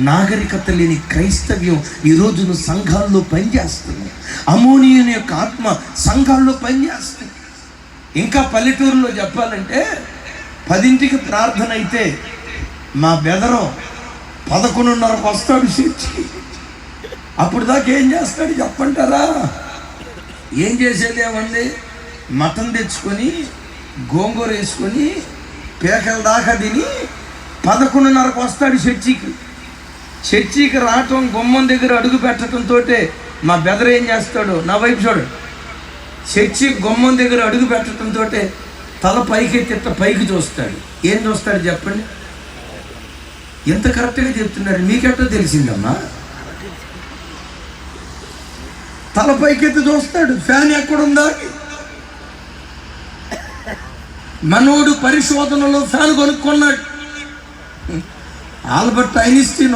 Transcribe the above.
నాగరికత లేని క్రైస్తవ్యం ఈరోజు సంఘాల్లో పనిచేస్తుంది. అమోనీయుని యొక్క ఆత్మ సంఘాల్లో పనిచేస్తుంది. ఇంకా పల్లెటూరులో చెప్పాలంటే 10ంటికి ప్రార్థన అయితే మా బెదరం 11:30కు వస్తాడు చర్చికి. అప్పుడు దాకా ఏం చేస్తాడు చెప్పంటారా? ఏం చేసేది ఏమంది? మటన్ తెచ్చుకొని గోంగూర వేసుకొని పేకల దాకా తిని 11:30కు వస్తాడు చర్చికి. చర్చికి రావటం, గుమ్మం దగ్గర అడుగు పెట్టడంతో మా బెదర్ ఏం చేస్తాడు, నా వైపు చూడు, చర్చి గుమ్మం దగ్గర అడుగు పెట్టడంతో తల పైకెత్తి పైకి చూస్తాడు. ఏం చూస్తాడు చెప్పండి? ఎంత కరెక్ట్గా చెప్తున్నారు, మీకెట్టో తెలిసిందమ్మా. తల పైకెత్తి చూస్తాడు, ఫ్యాన్ ఎక్కడుందా. మనోడు పరిశోధనలో ఫ్యాన్ కొనుక్కున్నాడు. Albert Einstein